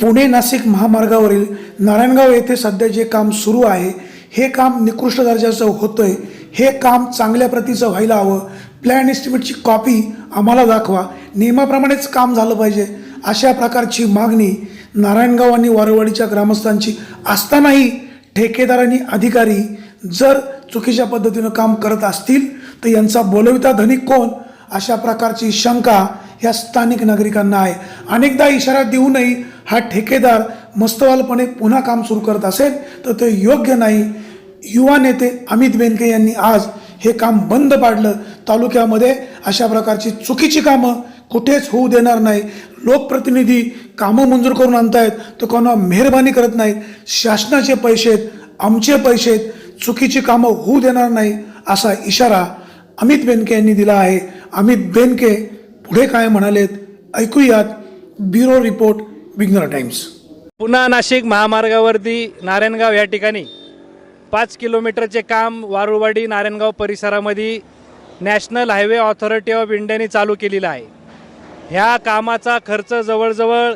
पुणे नाशिक महामार्गावरील नारायणगाव येथे सध्या जे काम सुरू आहे हे काम निकृष्ट दर्जाचं होतंय। हे काम चांगल्या प्रतीचं व्हायला हवं। प्लॅन एस्टिमेटची कॉपी आम्हाला दाखवा, नियमाप्रमाणेच काम झालं पाहिजे, अशा प्रकारची मागणी नारायणगाव आणि वारुवाडीच्या ग्रामस्थांची असतानाही ठेकेदार आणि अधिकारी जर चुकीच्या पद्धतीनं काम करत असतील तर यांचा बोलविता धनी कोण, अशा प्रकारची शंका या स्थानिक नागरिकांना आहे। अनेकदा इशारा देऊनही हा ठेकेदार मस्तवालपणे पुन्हा काम सुरू करत असेल तर ते योग्य नाही। युवा नेते अमित बेनके यांनी आज हे काम बंद पाडलं। तालुक्यामध्ये अशा प्रकारची चुकीची कामं कुठेच होऊ देणार नाही। लोकप्रतिनिधी कामं मंजूर करून आणतायत तर कोणा मेहरबानी करत नाहीत। शासनाचे पैसे आहेत, आमचे पैसे आहेत, चुकीची कामं होऊ देणार नाही असा इशारा अमित बेनके यांनी दिला आहे। अमित बेनके पुढे काय म्हणालेत ऐकूयात। ब्युरो रिपोर्ट, विघ्नर टाइम्स। पुणे नाशिक महामार्गावरती नारायणगाव या ठिकाणी 5 किलोमीटरचे काम वारुवाडी नारायणगाव परिसरामध्ये नॅशनल हायवे ऑथॉरिटी ऑफ इंडियाने चालू केलेला आहे। ह्या कामाचा खर्च जवळजवळ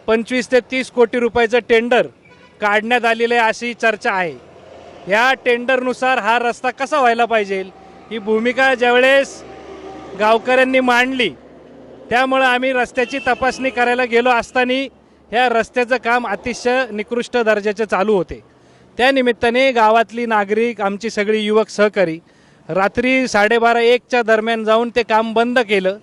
25 ते 30 कोटी रुपयाचं टेंडर काढण्यात आलेलं आहे अशी चर्चा आहे। ह्या टेंडरनुसार हा रस्ता कसा व्हायला पाहिजे ही भूमिका ज्यावेळेस गावकऱ्यांनी मांडली त्यामुळे आम्ही रस्त्याची तपासणी करायला गेलो असताना ह्या रस्त्याचं काम अतिशय निकृष्ट दर्जाचे चालू होते। त्या निमित्ताने गावातली नागरिक, आमची सगळी युवक सहकारी रात्री 12:30-1च्या दरम्यान जाऊन ते काम बंद केलं।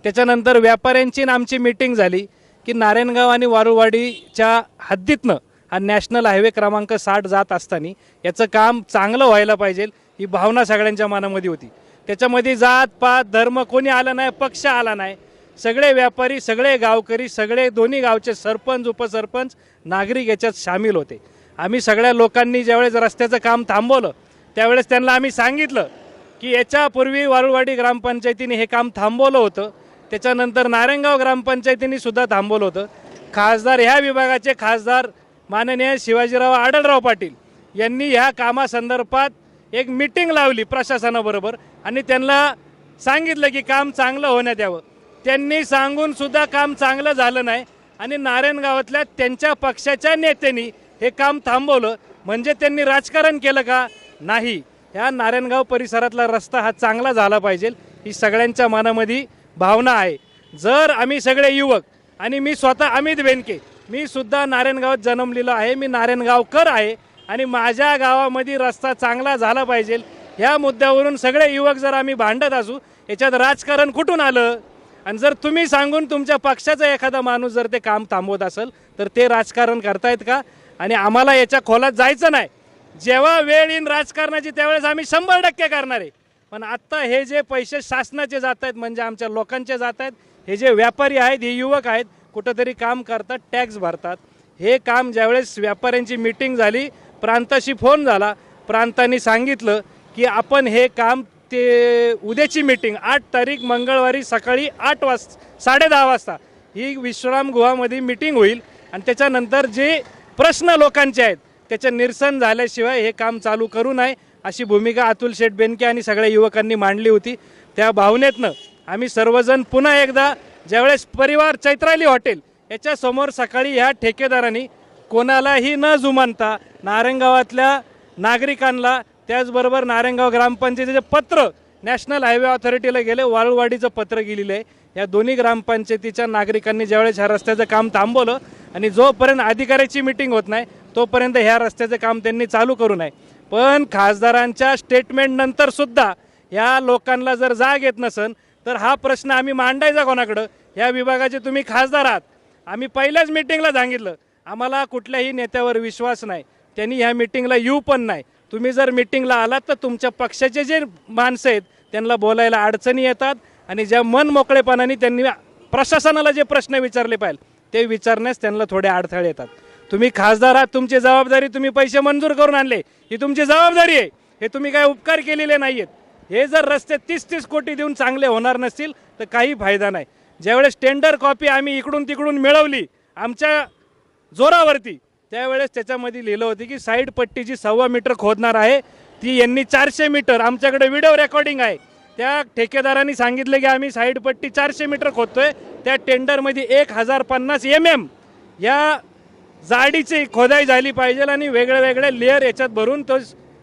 त्याच्यानंतर व्यापाऱ्यांची आमची मीटिंग झाली की नारायणगाव आणि वारुवाडीच्या हद्दीतनं हा नॅशनल हायवे क्रमांक 60 जात असताना याचं काम चांगलं व्हायला पाहिजे ही भावना सगळ्यांच्या मनामध्ये होती। त्याच्यामध्ये जात पात धर्म कोणी आलं नाही, पक्ष आला नाही, सगळे व्यापारी, सगळे गावकरी, सगळे दोन्ही गावचे सरपंच, उपसरपंच, नागरिक याच्यात सामील होते। आम्ही सगळ्या लोकांनी ज्यावेळेस रस्त्याचं काम थांबवलं त्यावेळेस त्यांना आम्ही सांगितलं की याच्यापूर्वी वारुवाडी ग्रामपंचायतीने हे काम थांबवलं होतं, त्याच्यानंतर नारायणगाव ग्रामपंचायतीने सुद्धा थांबवलं होतं। खासदार, ह्या विभागाचे खासदार माननीय शिवाजीराव आढळराव पाटील यांनी ह्या कामासंदर्भात एक मीटिंग लावली प्रशासनाबरोबर आणि त्यांना सांगितलं की काम चांगलं होण्यात यावं। त्यांनी सांगून सुद्धा काम चांगलं झालं नाही आणि नारायणगावातल्या त्यांच्या पक्षाच्या नेत्यांनी हे काम थांबवलं। म्हणजे त्यांनी राजकारण केलं का? नाही। ह्या नारायणगाव परिसरातला रस्ता हा चांगला झाला पाहिजे ही सगळ्यांच्या मनामध्ये भावना आहे। जर आम्ही सगळे युवक आणि मी स्वतः अमित बेनके, मी सुद्धा नारायणगावात जन्मलेलो आहे, मी नारायणगावकर आहे आणि माझ्या गावामध्ये रस्ता चांगला झाला पाहिजे ह्या मुद्द्यावरून सगळे युवक जर आम्ही भांडत असू याच्यात राजकारण कुठून आलं? आणि जर तुम्ही सांगून तुमच्या पक्षाचा एखादा माणूस जर ते काम थांबवत असेल तर ते राजकारण करतायत का? आणि आम्हाला याच्या खोलात जायचं नाही। जेव्हा वेळ येईन राजकारणाची त्यावेळेस आम्ही 100% करणार आहे। पण आत्ता हे जे पैसे शासनाचे जात आहेत म्हणजे आमच्या लोकांचे जात आहेत, हे जे व्यापारी आहेत, हे युवक आहेत, कुठंतरी काम करतात, टॅक्स भरतात। हे काम ज्यावेळेस व्यापाऱ्यांची मीटिंग झाली, प्रांताशी फोन झाला, प्रांतांनी सांगितलं की आपण हे काम ते उद्याची मीटिंग 8 तारीख मंगळवारी सकाळी 10:30 वाजता ही विश्रामगृहामध्ये मीटिंग होईल आणि त्याच्यानंतर जे प्रश्न लोकांचे आहेत त्याचे निरसन झाल्याशिवाय हे काम चालू करू नये अशी भूमिका अतुल शेठ बेनके आणि सगळ्या युवकांनी मांडली होती। त्या भावनेतनं आम्ही सर्वजण पुन्हा एकदा ज्यावेळेस परिवार चैत्राली हॉटेल याच्या समोर सकाळी ह्या ठेकेदारांनी कोणालाही न जुमानता नारायणगावातल्या नागरिकांना, त्याचबरोबर नारायणगाव ग्रामपंचायतीचे पत्र नॅशनल हायवे ऑथॉरिटीला गेले, वारुवाडीचं पत्र गेलेलं आहे। या दोन्ही ग्रामपंचायतीच्या नागरिकांनी ज्यावेळेस ह्या रस्त्याचं काम थांबवलं आणि जोपर्यंत अधिकाऱ्याची मीटिंग होत नाही तोपर्यंत ह्या रस्त्याचं काम त्यांनी चालू करू नये। पण खासदारांच्या स्टेटमेंट नंतर सुद्धा ह्या लोकांना जर जाग येत नसेल तर हा प्रश्न आम्ही मांडायचा कोणाकडं? ह्या विभागाचे तुम्ही खासदार आहात। आम्ही पहिल्याच मीटिंगला सांगितलं आम्हाला कुठल्याही नेत्यावर विश्वास नाही, त्यांनी ह्या मीटिंगला येऊ पण नाही। तुम्ही जर मीटिंगला आलात तर तुमच्या पक्षाचे जे माणसं आहेत त्यांना बोलायला अडचणी येतात आणि ज्या मन मोकळेपणाने त्यांनी प्रशासनाला जे प्रश्न विचारले पाहिजे ते विचारण्यास त्यांना थोडे अडथळे येतात। तुम्ही खासदार आहात, तुमची जबाबदारी, तुम्ही पैसे मंजूर करून आणले ही तुमची जबाबदारी आहे, हे तुम्ही काय उपकार केलेले नाही आहेत। हे जर रस्ते 30-30 कोटी देऊन चांगले होणार नसतील तर काही फायदा नाही। ज्यावेळेस टेंडर कॉपी आम्ही इकडून तिकडून मिळवली आमच्या जोरावरती त्यावेळेस त्याच्यामध्ये लिहिलं होतं की साईड पट्टीची 1.25 मीटर खोदणार आहे, ती यांनी 400 मीटर, आमच्याकडे व्हिडिओ रेकॉर्डिंग आहे, त्या ठेकेदारांनी सांगितलं की आम्ही साईड पट्टी 400 मीटर खोदतोय, त्या टेंडरमध्ये 1050 mm या जाडीची खोदाई झाली पाहिजे आणि वेगळे वेगळे लेअर याच्यात भरून तो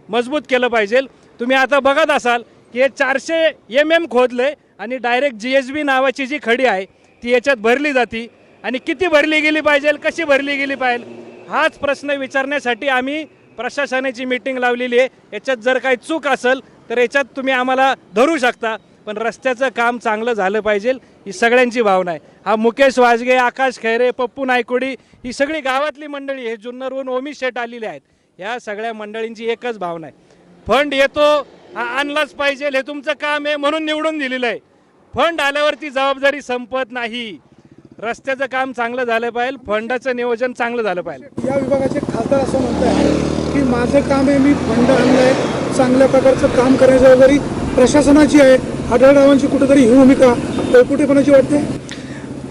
मजबूत केलं पाहिजे. तुम्ही आता बघत असाल की हे 400 mm खोदले आणि डायरेक्ट GSB नावाची जी खडी आहे ती याच्यात भरली जाते आणि किती भरली गेली पाहिजे, कशी भरली गेली पाहिजे, हाच प्रश्न विचारण्यासाठी आम्ही प्रशासनाची मीटिंग लावलेली आहे. याच्यात जर काही चूक असेल तर याच्यात तुम्ही आम्हाला धरू शकता, पण रस्त्याचं काम चांगलं झालं पाहिजे ही सगळ्यांची भावना आहे. हा मुकेश वाजगे, आकाश खैरे, पप्पू नायकुडी ही सगळी गावातली मंडळी, हे जुन्नरहून ओमी शेट आलेले आहेत, ह्या सगळ्या मंडळींची एकच भावना आहे, फंड येतो हा आणलाच पाहिजे, हे तुमचं काम आहे म्हणून निवडून दिलेलं आहे. फंड आल्यावरती जबाबदारी संपत नाही. रस्त्याचं काम चांगलं झालं पाहिजे, फंडाचं नियोजन चांगलं झालं पाहिजे. या विभागाचे खासदार असं म्हणत आहे की माझं काम आहे, मी फंड आणलाय, चांगल्या प्रकारचं काम करण्याची जबाबदारी प्रशासनाची आहे. आढळरावांची कुठेतरी ही भूमिका पळकुटेपणाची वाटते.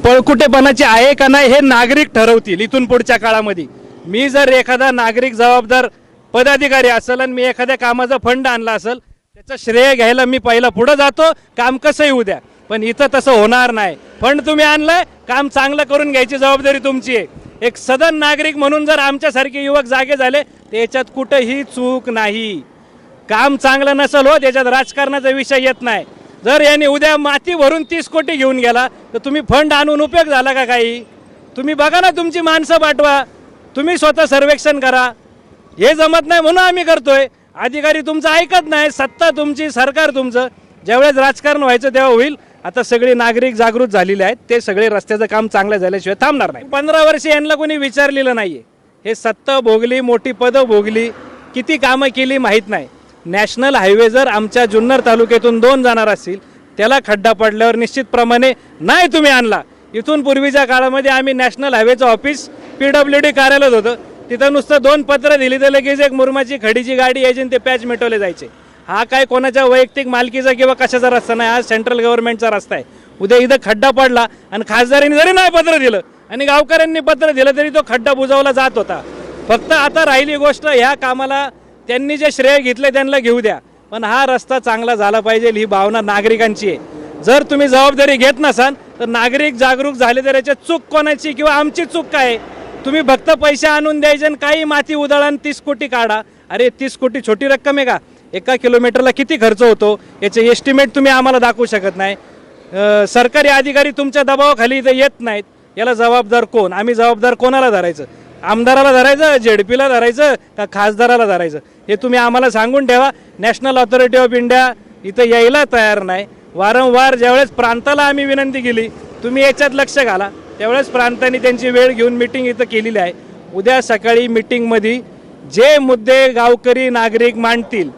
पळकुटेपणाची आहे का नाही हे नागरिक ठरवतील इथून पुढच्या काळामध्ये. मी जर एखादा नागरिक जबाबदार पदाधिकारी असेल आणि मी एखाद्या कामाचा फंड आणला असेल, त्याचं श्रेय घ्यायला मी पहिला पुढे जातो, काम कसंही होऊ द्या. पण इथं तसं होणार नाही. फंड तुम्ही आणलाय, काम चांगलं करून घ्यायची जबाबदारी तुमची आहे. एक सदन नागरिक म्हणून जर आमच्यासारखे युवक जागे झाले तर याच्यात कुठंही चूक नाही. काम चांगलं नसेल हो, त्याच्यात राजकारणाचा विषय येत नाही. जर यांनी उद्या माती भरून 30 कोटी घेऊन गेला तर तुम्ही फंड आणून उपयोग झाला का काही? तुम्ही बघा ना, तुमची माणसं पाठवा, तुम्ही स्वतः सर्वेक्षण करा. हे जमत नाही म्हणून आम्ही करतोय. अधिकारी तुमचं ऐकत नाही, सत्ता तुमची, सरकार तुमचं. ज्यावेळेस राजकारण व्हायचं तेव्हा होईल. आता सगळे नागरिक जागृत झालेले आहेत, ते सगळे रस्त्याचं काम चांगलं झाल्याशिवाय थांबणार नाही. 15 वर्ष यांना कोणी विचारलेलं नाहीये. हे सत्ता भोगली, मोठी पदं भोगली, किती कामं केली माहीत नाही. नॅशनल हायवे जर आमच्या जुन्नर तालुक्यातून 2 जाणार असतील, त्याला खड्डा पडल्यावर निश्चितप्रमाणे नाही तुम्ही आणला. इथून पूर्वीच्या काळामध्ये आम्ही नॅशनल हायवेचं ऑफिस PWD कार्यालयात होतं, तिथं नुसतं 2 पत्र दिली तर लगेच एक मुरमाची खडीची गाडी यायची आणि ते पॅच मिटवले जायचे. हा काय कोणाच्या वैयक्तिक मालकीचा किंवा कशाचा रस्ता नाही, हा सेंट्रल गव्हर्नमेंटचा रस्ता आहे. उद्या इथं खड्डा पडला आणि खासदारांनी जरी नाही पत्र दिलं आणि गावकऱ्यांनी पत्र दिलं तरी तो खड्डा बुजवला जात होता. फक्त आता राहिली गोष्ट, ह्या कामाला त्यांनी जे श्रेय घेतले त्यांना घेऊ द्या, पण हा रस्ता चांगला झाला पाहिजे ही भावना नागरिकांची आहे. जर तुम्ही जबाबदारी घेत नसाल तर नागरिक जागरूक झाले तर याच्यात चूक कोणाची किंवा आमची चूक काय? तुम्ही फक्त पैसे आणून द्यायचे आणि काही माती उधळा आणि 30 कोटी काढा. अरे 30 कोटी छोटी रक्कम आहे का? 1 किलोमीटरला किती खर्च होतो याचे एस्टिमेट तुम्ही आम्हाला दाखवू शकत नाही. सरकारी अधिकारी तुमच्या दबावाखाली इथं येत नाहीत. याला जबाबदार कोण? आम्ही जबाबदार कोणाला धरायचं? आमदाराला धरायचं, ZP ला धरायचं का खासदाराला धरायचं? हे तुम्ही आम्हाला सांगून ठेवा. नॅशनल ऑथॉरिटी ऑफ इंडिया इथं यायला तयार नाही. वारंवार ज्यावेळेस प्रांताला आम्ही विनंती केली तुम्ही याच्यात लक्ष घाला, त्यावेळेस प्रांतांनी त्यांची वेळ घेऊन मीटिंग इथं केलेली आहे. उद्या सकाळी मीटिंगमध्ये जे मुद्दे गावकरी नागरिक मांडतील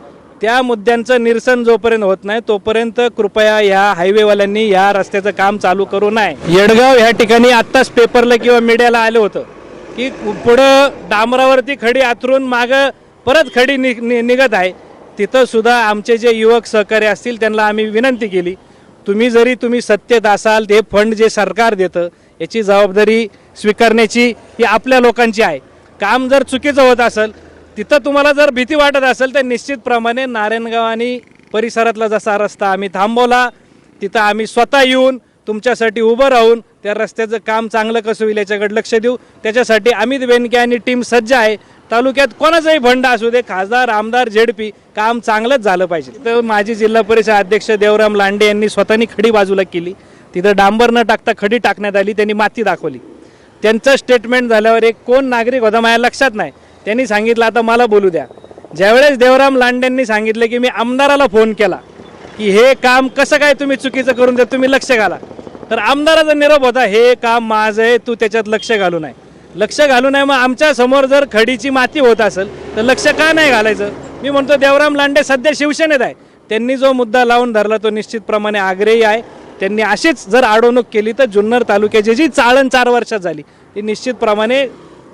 त्या मुद्द्यांचं निरसन जोपर्यंत होत नाही तोपर्यंत कृपया या हायवेवाल्यांनी या रस्त्याचं काम चालू करू नये. येडगाव ह्या ठिकाणी आत्ताच पेपरला किंवा मीडियाला आलं होतं की पुढं डांबरावरती खडी आतरून मागं परत खडी निघत आहे. तिथं सुद्धा आमचे जे युवक सहकारी असतील त्यांना आम्ही विनंती केली, तुम्ही सत्तेत असाल, ते फंड जे सरकार देतं याची जबाबदारी स्वीकारण्याची ही आपल्या लोकांची आहे. काम जर चुकीचं होत असेल, तिथं तुम्हाला जर भीती वाटत असेल तर निश्चितप्रमाणे नारायणगाव आणि परिसरातला जसा रस्ता आम्ही थांबवला, तिथं आम्ही स्वतः येऊन तुमच्यासाठी उभं राहून त्या रस्त्याचं काम चांगलं कसं होईल याच्याकडे लक्ष देऊ. त्याच्यासाठी अमित बेनके आणि टीम सज्ज आहे. तालुक्यात कोणाचाही फंड असू दे, खासदार, आमदार, ZP, काम चांगलंच झालं पाहिजे. तर माजी जिल्हा परिषद अध्यक्ष देवराम लांडे यांनी स्वतःनी खडी बाजूला केली, तिथं डांबर न टाकता खडी टाकण्यात आली, त्यांनी माती दाखवली. त्यांचं स्टेटमेंट झाल्यावर एक कोण नागरिक होता माझ्या लक्षात नाही, त्यांनी सांगितलं आता मला बोलू द्या. ज्यावेळेस देवराम लांडेंनी सांगितलं की मी आमदाराला फोन केला की हे काम कसं काय तुम्ही चुकीचं करून द्या, तुम्ही लक्ष घाला, तर आमदाराचा निरोप होता हे काम माझं आहे, तू त्याच्यात लक्ष घालू नये. लक्ष घालू नये मग आमच्या समोर जर खडीची माती होत असेल तर लक्ष का नाही घालायचं? मी म्हणतो देवराम लांडे सध्या शिवसेनेत आहे, त्यांनी जो मुद्दा लावून धरला तो निश्चितप्रमाणे आग्रही आहे. त्यांनी अशीच जर अडवणूक केली तर जुन्नर तालुक्याची जी चाळण 4 वर्षात झाली ती निश्चितप्रमाणे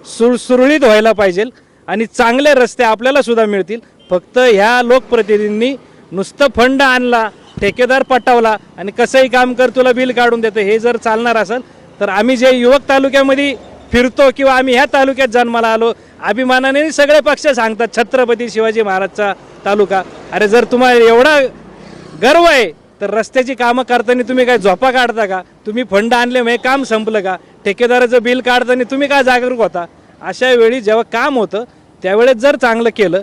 सुरळीत व्हायला पाहिजे आणि चांगले रस्ते आपल्याला सुद्धा मिळतील. फक्त ह्या लोकप्रतिनिधींनी नुसतं फंड आणला, ठेकेदार पटवला आणि कसंही काम कर तुला बिल काढून देतं, हे जर चालणार असेल तर आम्ही जे युवक तालुक्यामध्ये फिरतो किंवा आम्ही ह्या तालुक्यात जन्माला आलो, अभिमानाने सगळे पक्ष सांगतात छत्रपती शिवाजी महाराजचा तालुका. अरे जर तुम्हाला एवढा गर्व आहे तर रस्त्याची कामं करताना तुम्ही काय झोपा काढता का? तुम्ही फंड आणले म्हणजे काम संपलं का? ठेकेदाराचं बिल काढताना तुम्ही काय जागरूक होता? अशा वेळी जेव्हा काम होतं त्यावेळेस जर चांगलं केलं,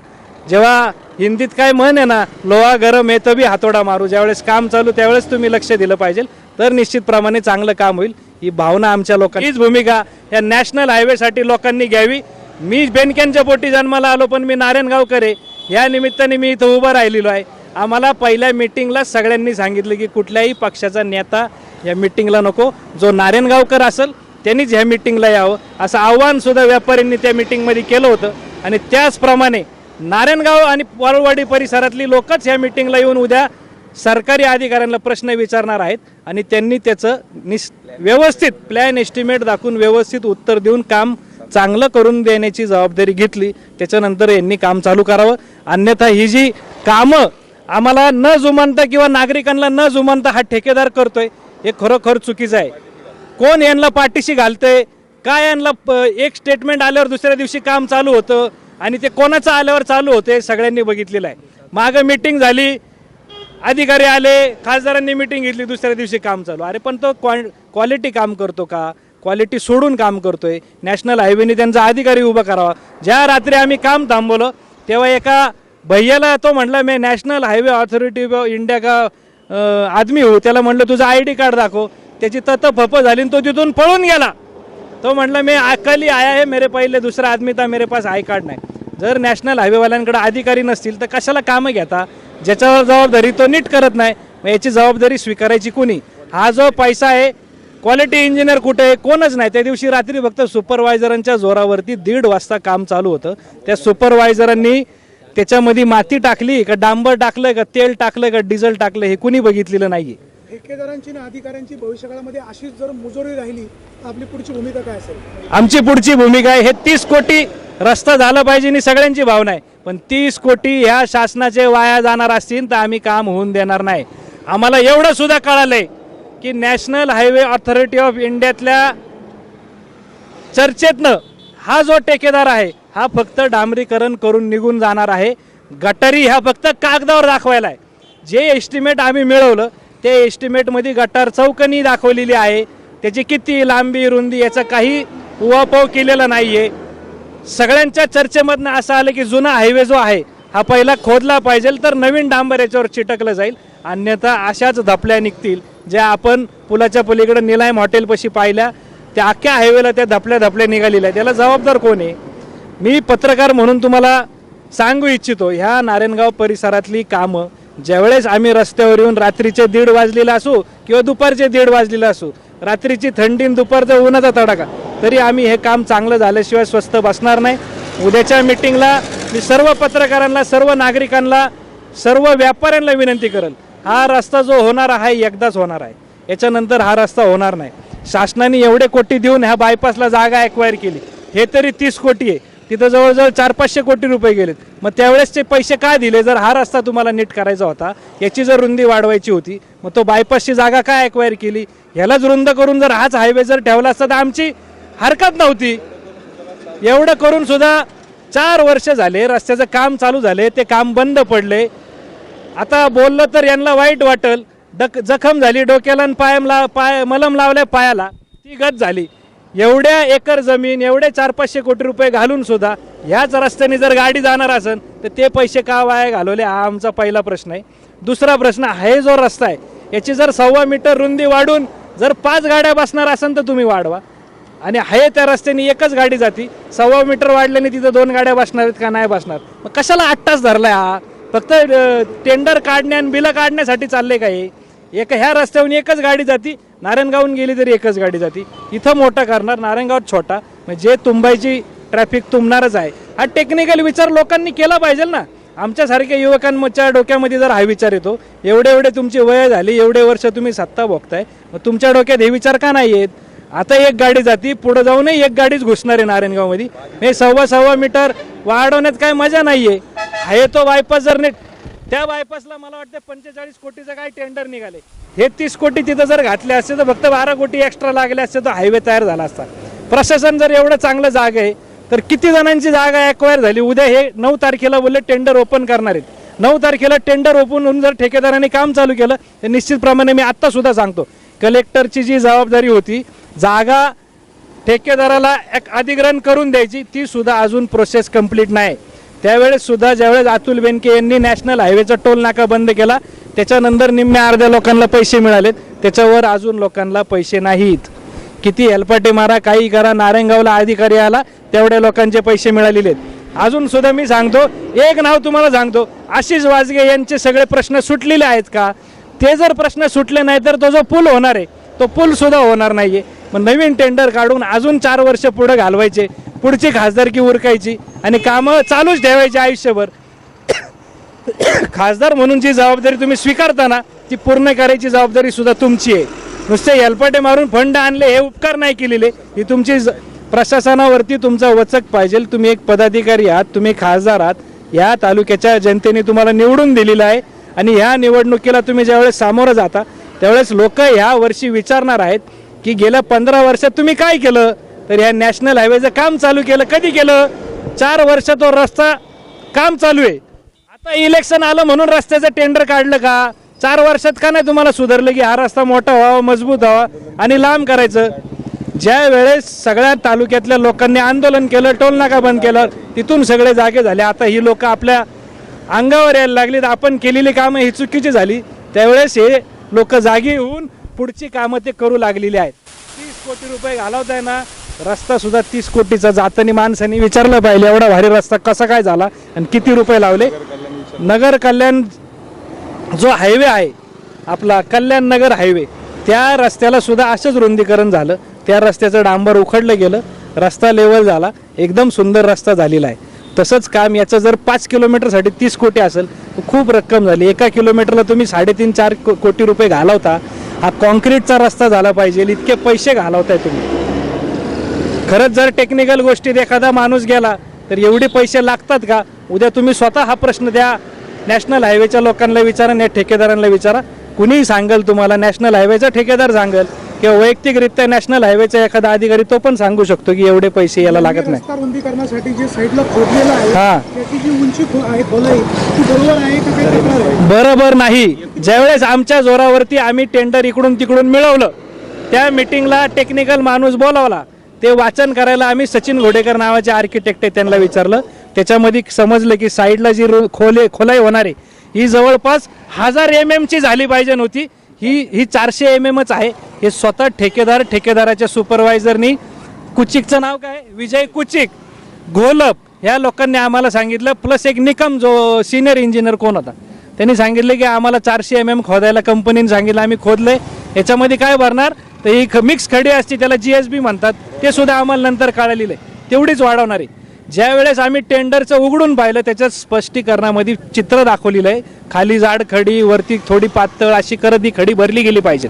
जेव्हा हिंदीत काय म्हण आहे ना, लोहा गरम आहे तभी हातोडा मारू, ज्यावेळेस काम चालू त्यावेळेस तुम्ही लक्ष दिलं पाहिजे, तर निश्चितप्रमाणे चांगलं काम होईल. ही भावना आमच्या लोकांनी, हीच भूमिका या नॅशनल हायवेसाठी लोकांनी घ्यावी. मी बेनक्यांच्या पोटी जन्माला आलो पण मी नारायणगावकर आहे, या निमित्ताने मी इथं उभं राहिलेलो आहे. आम्हाला पहिल्या मिटिंगला सगळ्यांनी सांगितलं की कुठल्याही पक्षाचा नेता या मिटिंगला नको, जो नारायणगावकर असेल त्यांनीच ह्या मिटिंगला यावं, असं आव्हान सुद्धा व्यापाऱ्यांनी त्या मिटिंगमध्ये केलं होतं. आणि त्याचप्रमाणे नारायणगाव आणि वारुळवाडी परिसरातली लोकच ह्या मिटिंगला येऊन उद्या सरकारी अधिकाऱ्यांना प्रश्न विचारणार आहेत आणि त्यांनी त्याचं व्यवस्थित प्लॅन एस्टिमेट दाखवून व्यवस्थित उत्तर देऊन काम चांगलं करून देण्याची जबाबदारी घेतली. त्याच्यानंतर यांनी काम चालू करावं. अन्यथा ही जी कामं आम्हाला न जुमानता किंवा नागरिकांना न जुमानता हा ठेकेदार करतोय, हे खरोखर चुकीचं आहे. कोण यांना पाठीशी घालतंय काय? यांना एक स्टेटमेंट आल्यावर दुसऱ्या दिवशी काम चालू होतं आणि ते कोणाचं आल्यावर चालू होते सगळ्यांनी बघितलेलं आहे. मागं मीटिंग झाली, अधिकारी आले, खासदारांनी मीटिंग घेतली, दुसऱ्या दिवशी काम चालू. अरे पण तो क्वालिटी काम करतो का? क्वालिटी सोडून काम करतोय. नॅशनल हायवेने त्यांचा अधिकारी उभा करावा. ज्या रात्री आम्ही काम थांबवलं तेव्हा एका भैयाला तो म्हटला मी national highway authority of India का आदमी हो. त्याला म्हटलं तुझं ID कार्ड दाखव. त्याची फप झाली आणि तो तिथून पळून गेला. तो म्हटलं मी कल ही आया है, मेरे पहिले दुसरा आदमी था, मेरे पास आय कार्ड नाही. जर नॅशनल हायवेवाल्यांकडे अधिकारी नसतील तर कशाला कामं घेता? ज्याच्यावर जबाबदारी तो नीट करत नाही, मग याची जबाबदारी स्वीकारायची कोणी? हा जो पैसा आहे, क्वालिटी इंजिनियर कुठे आहे? कोणच नाही. त्या दिवशी रात्री फक्त सुपरवायझरांच्या जोरावरती 1:30 वाजता काम चालू होतं. त्या सुपरवायझरांनी त्याच्यामध्ये माती टाकली का, डांबर टाकलं का, तेल टाकलं का, डिझेल टाकलं, हे कुणी बघितलेलं नाहीये. ठेकेदारांची आणि अधिकाऱ्यांची भविष्यकाळामध्ये अशीच जर मुजोरी राहिली तर आपली पुढची भूमिका काय असेल? आमची पुढची भूमिका आहे, हे 30 कोटी रस्ता झाला पाहिजे ही सगळ्यांची भावना आहे. पण 30 कोटी ह्या शासनाचे वाया जाणार असतील तर आम्ही काम होऊन देणार नाही. आम्हाला एवढं सुद्धा कळालंय की नॅशनल हायवे ऑथॉरिटी ऑफ इंडियातल्या चर्चेतनं हा जो ठेकेदार आहे हा फक्त डांबरीकरण करून निघून जाणार आहे. गटारी ह्या फक्त कागदावर दाखवायला आहे. जे एस्टिमेट आम्ही मिळवलं ते एस्टिमेटमध्ये गटार चौकनी दाखवलेली आहे. त्याची किती लांबी रुंदी याचा काही उहापोह केलेला नाही आहे. सगळ्यांच्या चर्चेमधनं असं आलं की जुना हायवे जो आहे हा पहिला खोदला पाहिजे, तर नवीन डांबर याच्यावर चिटकलं जाईल. अन्यथा अशाच धपल्या निघतील ज्या आपण पुलाच्या पलीकडे निलायम हॉटेलपाशी पाहिल्या. त्या अख्ख्या हायवेला त्या धपल्या निघालेल्या. त्याला जबाबदार कोण आहे? मी पत्रकार म्हणून तुम्हाला सांगू इच्छितो, ह्या नारायणगाव परिसरातली कामं ज्यावेळेस आम्ही रस्त्यावर येऊन रात्रीचे 1:30 वाजलेला असो किंवा दुपारचे 1:30 वाजलेला असो, रात्रीची थंडी दुपारचा उन्हाचा तडाखा, तरी आम्ही हे काम चांगलं झाल्याशिवाय स्वस्थ बसणार नाही. उद्याच्या मिटिंगला मी सर्व पत्रकारांना, सर्व नागरिकांना, सर्व व्यापाऱ्यांना विनंती करेल, हा रस्ता जो होणार आहे एकदाच होणार आहे, याच्यानंतर हा रस्ता होणार नाही. शासनाने एवढे कोटी देऊन ह्या बायपासला जागा ॲक्वायर केली, हे तरी 30 कोटी आहे, तिथं जवळजवळ 400-500 कोटी रुपये गेलेत. मग त्यावेळेसचे पैसे काय दिले? जर हा रस्ता तुम्हाला नीट करायचा होता, याची जर रुंदी वाढवायची होती, मग तो बायपासची जागा काय ॲक्वायर केली? ह्यालाच रुंद करून जर हाच हायवे जर ठेवला असता तर आमची हरकत नव्हती. एवढं करून सुद्धा 4 वर्ष झाले, रस्त्याचं काम चालू झाले, ते काम बंद पडले. आता बोललं तर यांना वाईट वाटेल, जखम झाली डोक्याला आणि मलम लावल्या पायाला, ती गत झाली. एवढ्या एकर जमीन, एवढे 400-500 कोटी रुपये घालून सुद्धा ह्याच रस्त्याने जर गाडी जाणार असेल तर ते पैसे का वाया घालवले, हा आमचा पहिला प्रश्न आहे. दुसरा प्रश्न, हे जो रस्ता आहे याची जर 1.25 मीटर रुंदी वाढून जर 5 गाड्या बसणार असेल तर तुम्ही वाढवा. आणि आहे त्या रस्त्याने एकच गाडी जाती, 1.25 मीटर वाढल्याने तिथं 2 गाड्या बसणार आहेत का नाही बसणार? मग कशाला 8 तास धरलाय? हा फक्त टेंडर काढण्या आणि बिलं काढण्यासाठी चालले का हे? ह्या रस्त्यावरून एकच गाडी जाती, नारायणगावहून गेली तरी एकच गाडी जाती. इथं मोठा करणार, नारायणगावात छोटा, म्हणजे तुंबायची ट्रॅफिक तुंबणारच आहे. हा टेक्निकल विचार लोकांनी केला पाहिजे ना. आमच्यासारख्या युवकांच्या डोक्यामध्ये जर हा विचार येतो, एवढे तुमची वय झाली, एवढे वर्ष तुम्ही सत्ता भोगताय, मग तुमच्या डोक्यात हे विचार का नाही आहेत? आता एक गाडी जाती, पुढे जाऊनही एक गाडीच घुसणार आहे नारायणगावमध्ये. हे 1.25 मीटर वाढवण्यात काय मजा नाहीये. आहे तो बायपास जर नीट, त्या बायपासला मला वाटतं 45 कोटीचं काय टेंडर निघाले, हे 30 कोटी तिथं जर घातले असते तर फक्त 12 कोटी एक्स्ट्रा लागले असते तर हायवे तयार झाला असता. प्रशासन जर एवढं चांगलं जागा आहे तर किती जणांची जागा ॲक्वायर झाली. उद्या हे 9 तारखेला बोलले टेंडर ओपन करणार आहेत. 9 तारखेला टेंडर ओपन होऊन जर ठेकेदारांनी काम चालू केलं तर निश्चितप्रमाणे मी आत्तासुद्धा सांगतो कलेक्टरची जी जबाबदारी होती जागा ठेकेदाराला एक अधिग्रहण करून द्यायची ती सुद्धा अजून प्रोसेस कंप्लीट नाही. त्यावेळेस सुद्धा ज्यावेळेस अतुल बेनके यांनी नॅशनल हायवेचा टोल नाका बंद केला त्याच्यानंतर निम्म्या अर्ध्या लोकांना पैसे मिळालेत, त्याच्यावर अजून लोकांना पैसे नाहीत. किती हेलपाटे मारा काही करा, नारायणगावला अधिकारी आला तेवढ्या लोकांचे पैसे मिळालेले आहेत. अजून सुद्धा मी सांगतो एक नाव तुम्हाला सांगतो, आशिष वाजगे यांचे सगळे प्रश्न सुटलेले आहेत का? ते जर प्रश्न सुटले नाही तर तो जो पूल होणार आहे तो पूल सुद्धा होणार नाहीये. मग नवीन टेंडर काढून अजून 4 वर्ष पुढे घालवायचे, पुढची खासदारकी उरकायची आणि कामं चालूच ठेवायची आयुष्यभर. खासदार म्हणून जी जबाबदारी तुम्ही स्वीकारता ती पूर्ण करायची जबाबदारी सुद्धा तुमची आहे. नुसते हेलपाटे मारून फंड आणले हे उपकार नाही केलेले. ही तुमची प्रशासनावरती तुमचा वचक पाहिजे. तुम्ही एक पदाधिकारी आहात, तुम्ही खासदार आहात, या तालुक्याच्या जनतेने तुम्हाला निवडून दिलेलं आहे आणि ह्या निवडणुकीला तुम्ही ज्यावेळेस सामोरं जाता त्यावेळेस लोक ह्या वर्षी विचारणार आहेत की गेल्या 15 वर्षात तुम्ही काय केलं. तर ह्या नॅशनल हायवेचं काम चालू केलं, कधी केलं? 4 वर्ष तो रस्ता काम चालू आहे. आता इलेक्शन आलं म्हणून रस्त्याचं टेंडर काढलं का? 4 वर्षात का नाही तुम्हाला सुधारलं की हा रस्ता मोठा व्हावा, मजबूत व्हावा आणि लांब करायचं? ज्या वेळेस सगळ्या तालुक्यातल्या लोकांनी आंदोलन केलं, टोल नाका बंद केलं, तिथून सगळे जागे झाले. आता ही लोक आपल्या अंगावर यायला लागली तर आपण केलेली कामं ही चुकीची झाली. त्यावेळेस हे लोक जागी होऊन पुढची कामं ते करू लागलेली आहेत. 30 कोटी रुपये घालवताय ना, रस्ता सुद्धा 30 कोटीचा जातानी माणसांनी विचारलं पाहिजे एवढा भारी रस्ता कसा काय झाला आणि किती रुपये लावले. नगर कल्याण जो हायवे आहे आपला कल्याण नगर हायवे त्या रस्त्याला सुद्धा असंच रुंदीकरण झालं. त्या रस्त्याचं डांबर उखडलं गेलं, रस्ता लेवल झाला, एकदम सुंदर रस्ता झालेला आहे. तसंच काम याचं जर 5 किलोमीटरसाठी 30 कोटी असेल तर खूप रक्कम झाली. 1 किलोमीटरला तुम्ही 3.5-4 कोटी रुपये घालवता. हा कॉन्क्रीटचा रस्ता झाला पाहिजे, इतके पैसे घालवताय तुम्ही. खरंच जर टेक्निकल गोष्टीत एखादा माणूस गेला तर एवढे पैसे लागतात का? उद्या तुम्ही स्वतः हा प्रश्न द्या नॅशनल हायवेच्या लोकांना विचारा, या ठेकेदारांना विचारा. कुणीही सांगेल तुम्हाला, नॅशनल हायवेचा ठेकेदार सांगेल किंवा वैयक्तिकरित्या नॅशनल हायवेचा एखादा अधिकारी तो पण सांगू शकतो की एवढे पैसे याला लागत नाही. रस्ता रुंदीकरणासाठी जे साईडला खोदलेलं आहे हा त्याची जी उंची आहे खोलाई ती बरोबर आहे का काही तक्रार आहे? बरोबर नाही. ज्यावेळेस आमच्या जोरावरती आम्ही टेंडर इकडून तिकडून मिळवलं त्या मिटिंगला टेक्निकल माणूस बोलावला, ते वाचन करायला आम्ही सचिन घोडेकर नावाचे आर्किटेक्ट आहे त्यांना विचारलं. त्याच्यामध्ये समजलं की साईडला जी खोलाई होणार आहे ही जवळपास 1000 mm ची झाली पाहिजे नव्हती, ही 400 mm आहे. हे स्वतः ठेकेदाराच्या सुपरवायझरनी, कुचिकचं नाव काय, विजय कुचिक, घोलप ह्या लोकांनी आम्हाला सांगितलं. प्लस एक निकम जो सिनियर इंजिनियर कोण होता त्यांनी सांगितलं की आम्हाला 400 mm खोदायला कंपनीने सांगितलं. आम्ही खोदले. याच्यामध्ये काय भरणार तर ही मिक्स खडी असते त्याला GSB म्हणतात, ते सुद्धा आम्हाला नंतर कळालेलं आहे, तेवढीच वाढवणार आहे. ज्या वेळेस आम्ही टेंडरचं उघडून पाहिलं त्याच्यात स्पष्टीकरणामध्ये चित्र दाखवलेलं आहे, खाली जाड खडी वरती थोडी पातळ अशी करत ही खडी भरली गेली पाहिजे.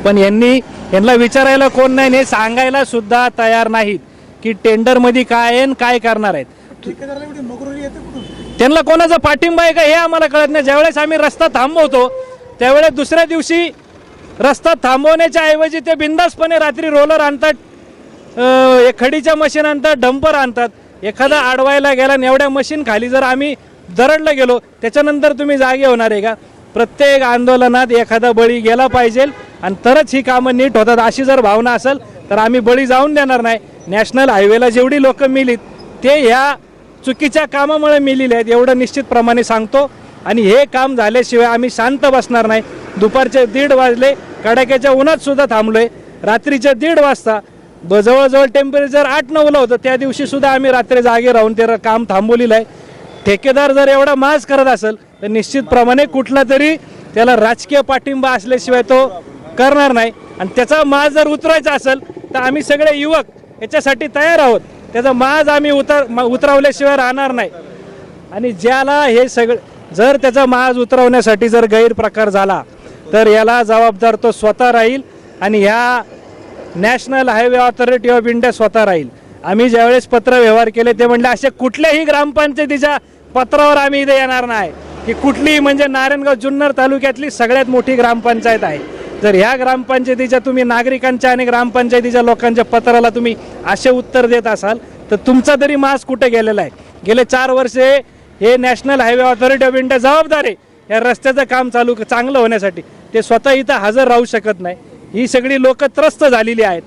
पण यांना विचारायला कोण नाही, हे सांगायला सुद्धा तयार नाहीत की टेंडरमध्ये काय आहे आणि काय करणार आहेत. ठेकेदाराला एवढी मगरुरी येते कुठून? त्यांना कोणाचा पाठिंबा आहे का हे आम्हाला कळत नाही. ज्यावेळेस आम्ही रस्ता थांबवतो त्यावेळेस दुसऱ्या दिवशी रस्ता थांबवण्याच्या ऐवजी ते बिंदासपणे रात्री रोलर आणतात, खडीच्या मशीन आणतात, डंपर आणतात. एखादा अडवायला गेला आणि एवढ्या मशीन खाली जर आम्ही दरडला गेलो त्याच्यानंतर तुम्ही जागे होणार आहे का? प्रत्येक आंदोलनात एखादा बळी गेला पाहिजे आणि तरच ही कामं नीट होतात. अशी जर भावना असेल तर आम्ही बळी जाऊन देणार नाही. नॅशनल हायवेला जेवढी लोक मिलीत ते ह्या चुकीच्या कामामुळे मिलेले आहेत एवढं निश्चितप्रमाणे सांगतो. आणि हे काम झाल्याशिवाय आम्ही शांत बसणार नाही. दुपारचे 1:30 वाजले, कडाक्याच्या उन्हात सुद्धा थांबलोय. रात्रीचे 1:30 वाजता जवळजवळ टेम्परेचर 8-9 होतं, त्या दिवशी सुद्धा आम्ही रात्री जागे राहून ते काम थांबवलेलं आहे. ठेकेदार जर एवढा माज करत असेल तर निश्चितप्रमाणे कुठला तरी त्याला राजकीय पाठिंबा असल्याशिवाय तो करणार नाही. आणि त्याचा माज जर उतरायचा असेल तर आम्ही सगळे युवक याच्यासाठी तयार आहोत. त्याचा माज आम्ही उतरवल्याशिवाय राहणार नाही. आणि ज्याला हे सगळं जर त्याचा माज उतरवण्यासाठी जर गैरप्रकार झाला तर याला जबाबदार तो स्वतः राहील आणि ह्या national highway authority of India स्वतः राहील. आम्ही ज्यावेळेस पत्र व्यवहार केले ते म्हणले अशा कुठल्याही ग्रामपंचायतीच्या पत्रावर आम्ही इथे येणार नाही की कुठलीही, म्हणजे नारायणगाव जुन्नर तालुक्यातली सगळ्यात मोठी ग्रामपंचायत आहे जर ह्या ग्रामपंचायतीच्या तुम्ही नागरिकांच्या आणि ग्रामपंचायतीच्या लोकांच्या पत्राला तुम्ही असे उत्तर देत असाल तर तुमचा तरी मास कुठे गेलेला आहे? गेले 4 वर्षे हे national highway authority of India जबाबदार आहे या रस्त्याचं काम चांगलं होण्यासाठी. ते स्वतः इथं हजर राहू शकत नाही. ही सगळी लोक त्रस्त झालेली आहेत.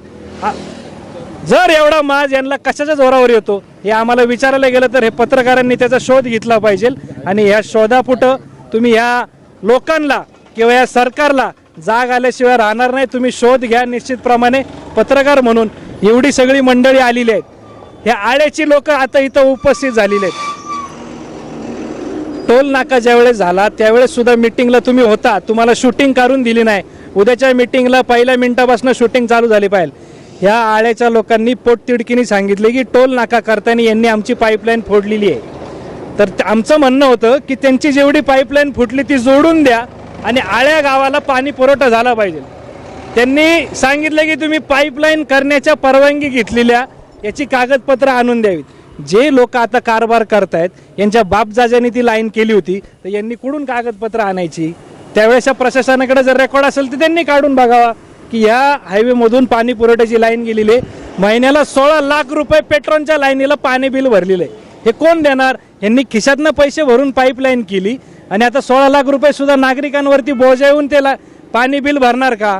जर एवढा माज यांना कशाच्या जोरावर येतो हे आम्हाला विचारायला गेलं तर हे पत्रकारांनी त्याचा शोध घेतला पाहिजे. आणि ह्या शोधापुटं तुम्ही ह्या लोकांना किंवा या सरकारला जाग आल्याशिवाय राहणार नाही. तुम्ही शोध घ्या निश्चितप्रमाणे. पत्रकार म्हणून एवढी सगळी मंडळी आलेली आहेत. ह्या आळ्याची लोक आता इथं उपस्थित झालेली आहेत. टोल नाका ज्यावेळेस झाला त्यावेळेस सुद्धा मिटिंगला तुम्ही होता, तुम्हाला शूटिंग करून दिली नाही. उद्याच्या मिटिंगला पहिल्या मिनिटापासून शूटिंग चालू झाली पाहिजे. ह्या आळ्याच्या लोकांनी पोटतिडकीने सांगितले की टोल नाका करताना यांनी आमची पाईपलाईन फोडलेली आहे. तर आमचं म्हणणं होतं की त्यांची जेवढी पाईपलाईन फुटली ती जोडून द्या आणि आळ्या गावाला पाणी पुरवठा झाला पाहिजे. त्यांनी सांगितलं की तुम्ही पाईपलाईन करण्याच्या परवानगी घेतलेल्या याची कागदपत्र आणून द्यावीत. जे लोक आता कारभार करतायत यांच्या बापजाजांनी ती लाईन केली होती तर यांनी कुठून कागदपत्र आणायची? त्यावेळेस प्रशासनाकडे जर रेकॉर्ड असेल तर त्यांनी काढून बघावा की ह्या हायवेमधून पाणी पुरवठ्याची लाईन गेलेली आहे. महिन्याला 16 लाख रुपये पेट्रोलच्या लाईनीला पाणी बिल भरलेलं आहे. हे कोण देणार? यांनी खिशातनं पैसे भरून पाईपलाईन केली आणि आता 16 लाख रुपये सुद्धा नागरिकांवरती बोजा येऊन त्याला पाणी बिल भरणार का?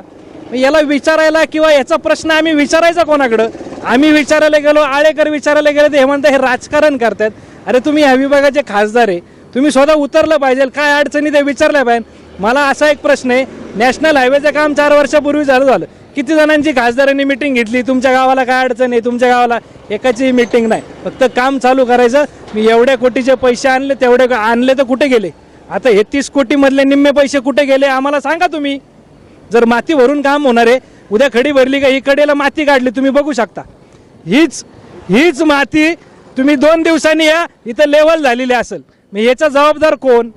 याला विचारायला किंवा याचा प्रश्न आम्ही विचारायचा कोणाकडं? आम्ही विचारायला गेलो, आळेकर विचारायला गेले तर हे म्हणतात हे राजकारण करतात. अरे तुम्ही ह्या विभागाचे खासदार आहे, तुम्ही स्वतः उतरलं पाहिजे. काय अडचणी ते विचारल्या पाहिजे. मला असा एक प्रश्न आहे, नॅशनल हायवेचं काम 4 वर्षापूर्वी झालं. किती जणांची खासदारांनी मिटिंग घेतली? तुमच्या गावाला काय अडचण आहे? तुमच्या गावाला एकाची मिटिंग नाही. फक्त काम चालू करायचं. मी एवढ्या कोटीचे पैसे आणले, तेवढे आणले तर कुठे गेले? आता हे 30 कोटी मधले निम्मे पैसे कुठे गेले आम्हाला सांगा तुम्ही. जर माती भरून काम होणार आहे, उद्या खडी भरली का ही कडेला माती काढली तुम्ही बघू शकता. हीच माती तुम्ही 2 दिवसांनी या इथं लेवल झालेली असेल. मग याचा जबाबदार कोण?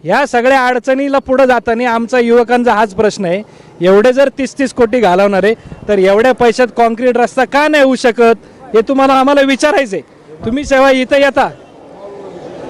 ह्या सगळ्या अडचणीला पुढे जाताना आमचा युवकांचा हाच प्रश्न आहे. एवढे जर 30-30 कोटी घालवणार आहे तर एवढ्या पैशात कॉन्क्रीट रस्ता का नाही होऊ शकत? हे तुम्हाला आम्हाला विचारायचं आहे. तुम्ही सेवा इथं येता.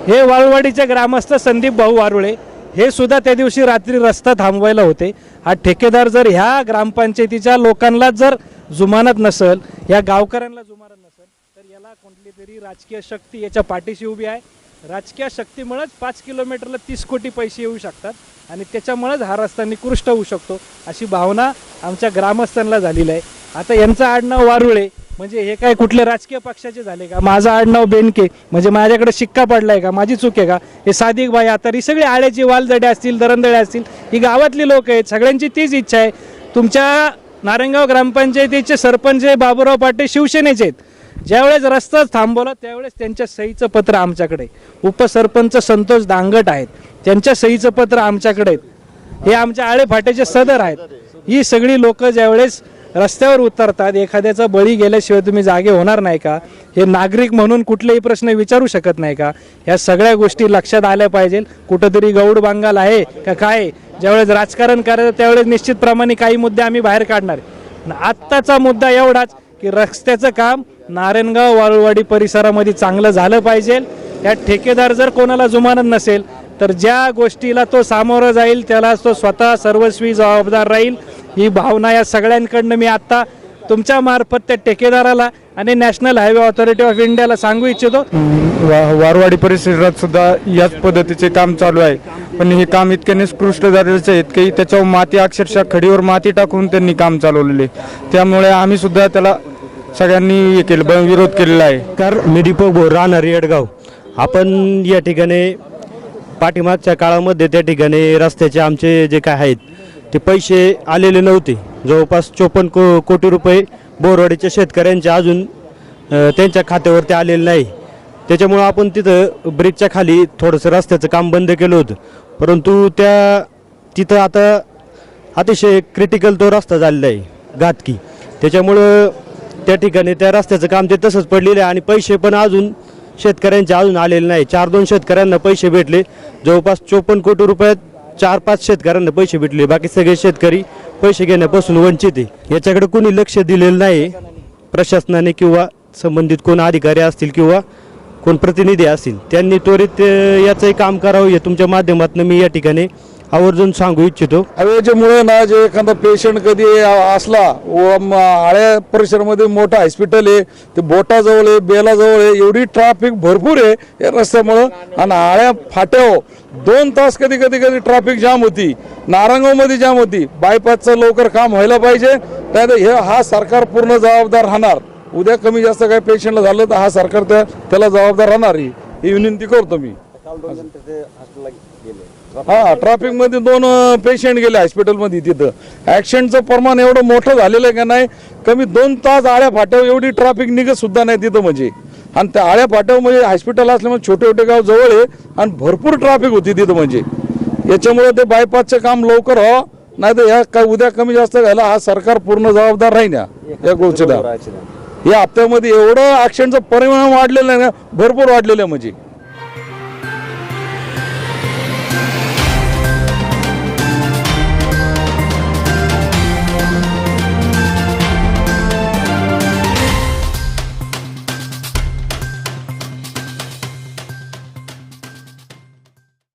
हे वाळवाडीचे ग्रामस्थ संदीप भाऊ वारुळे हे सुद्धा त्या दिवशी रात्री रस्ता थांबवायला होते. हा ठेकेदार जर ह्या ग्रामपंचायतीच्या लोकांना जर जुमानत नसेल, या गावकऱ्यांना जुमानत नसेल तर याला कोणती तरी राजकीय शक्ती याच्या पाठीशी उभी आहे. राजकीय शक्तीमुळेच 5 किलोमीटरला 30 कोटी पैसे येऊ शकतात आणि त्याच्यामुळेच हा रस्ता निकृष्ट होऊ शकतो अशी भावना आमच्या ग्रामस्थांना झालेली आहे. आता यांचं आडनाव वारुळे म्हणजे हे काय कुठले राजकीय पक्षाचे झाले का? माझं आडनाव बेनके म्हणजे माझ्याकडे शिक्का पडलाय का? माझी चूक आहे का? हे सादिक बाई आता ही सगळी आळ्याची वालजडे असतील, दरंदळे असतील, ही गावातली लोक आहेत. सगळ्यांची तीच इच्छा आहे. तुमच्या नारायणगाव ग्रामपंचायतीचे सरपंच बाबूराव पाटे शिवसेनेचे आहेत. ज्यावेळेस रस्ता थांबवला त्यावेळेस त्यांच्या सहीचं पत्र आमच्याकडे. उपसरपंच संतोष दांगट आहेत, त्यांच्या सहीचं पत्र आमच्याकडे आहेत. हे आमच्या आळे फाट्याचे सदर आहेत. ही सगळी लोक ज्यावेळेस रस्त्यावर उतरतात, एखाद्याचा बळी गेल्याशिवाय तुम्ही जागे होणार नाही का? हे नागरिक म्हणून कुठलेही प्रश्न विचारू शकत नाही का? ह्या सगळ्या गोष्टी लक्षात आल्या पाहिजे. कुठंतरी गौड बांगाल आहे का काय? ज्यावेळेस राजकारण करायचं त्यावेळेस निश्चितप्रमाणे काही मुद्दे आम्ही बाहेर काढणार. आत्ताचा मुद्दा एवढाच की रस्त्याचं काम नारायणगाव वाळूवाडी परिसरामध्ये चांगलं झालं पाहिजे. या ठेकेदार जर कोणाला जुमानत नसेल तर ज्या गोष्टीला तो सामोरं जाईल त्याला तो स्वतः सर्वस्वी जबाबदार राहील. ही भावना या सगळ्यांकडनं मी आत्ता तुमच्या मार्फत त्या ठेकेदाराला आणि नॅशनल हायवे ऑथॉरिटी ऑफ इंडियाला सांगू इच्छितो. वारवाडी परिसरात सुद्धा याच पद्धतीचे काम चालू आहे. पण हे काम इतके निकृष्ट दर्जाचे आहेत की त्याच्यावर माती अक्षरशः खडीवर माती टाकून त्यांनी काम चालवलेले. त्यामुळे आम्ही सुद्धा त्याला सगळ्यांनी हे केलं, विरोध केलेला आहे. कारण मी दीपक भाऊ राहणार येडगाव. आपण या ठिकाणी पाठीमागच्या काळामध्ये त्या ठिकाणी रस्त्याचे आमचे जे काय आहेत ते पैसे आलेले नव्हते. जवळपास 54 कोटी रुपये बोरवाडीच्या शेतकऱ्यांच्या अजून त्यांच्या खात्यावरती आलेले नाही. त्याच्यामुळं आपण तिथं ब्रिजच्या खाली थोडंसं रस्त्याचं काम बंद केलं होतं. परंतु तिथं आता अतिशय क्रिटिकल तो रस्ता झालेला आहे, घातकी. त्याच्यामुळं त्या ठिकाणी त्या रस्त्याचं काम ते तसंच पडलेलं आहे आणि पैसे पण अजून शेतकऱ्यांचे अजून आलेले नाही. 4-2 शेतकऱ्यांना पैसे भेटले. जवळपास 54 कोटी रुपयात 4-5 शेतकऱ्यांना पैसे भेटले. बाकी सगळे शेतकरी पैसे घेण्यापासून वंचित आहे. याच्याकडे कोणी लक्ष दिलेलं नाही प्रशासनाने किंवा संबंधित कोण अधिकारी असतील किंवा कोण प्रतिनिधी असतील. त्यांनी त्वरित याचंही काम करावं हे तुमच्या माध्यमातून मी या ठिकाणी आवर्जून सांगू इच्छितो. हवेच्यामुळे ना जे एखादा पेशंट कधी असला आळ्या परिसरामध्ये मोठं हॉस्पिटल आहे, ते बोटाजवळ आहे, बेलाजवळ आहे, एवढी ट्रॅफिक भरपूर आहे या रस्त्यामुळं. आणि आळ्या फाट्यावर 2 तास कधी ट्रॅफिक जाम होती, नारायणगावमध्ये जाम होती. बायपासचं लवकर काम व्हायला पाहिजे, नाही हा सरकार पूर्ण जबाबदार राहणार. उद्या कमी जास्त काही पेशंटला झालं तर हा सरकार त्याला जबाबदार राहणार ही विनंती करतो मी. हा ट्रॅफिक मध्ये 2 पेशंट गेले हॉस्पिटलमध्ये. तिथं ऍक्सिडेंटचं प्रमाण एवढं मोठं झालेलं आहे का नाही, कमी 2 तास आळ्या फाट्यावर एवढी ट्रॅफिक निघत सुद्धा नाही तिथं म्हणजे. आणि त्या आळ्या फाट्यावर म्हणजे हॉस्पिटल असल्यामुळे छोटे छोटे गाव जवळ आहे आणि भरपूर ट्रॅफिक होती तिथं म्हणजे. याच्यामुळे ते बायपासचं काम लवकर व्हावं, नाही तर ह्या उद्या कमी जास्त झाला हा सरकार पूर्ण जबाबदार राहील या गोष्टीला. या हप्त्यामध्ये एवढं ऍक्सिडेंटचं परिमाण वाढलेलं आहे ना, भरपूर वाढलेलं आहे म्हणजे.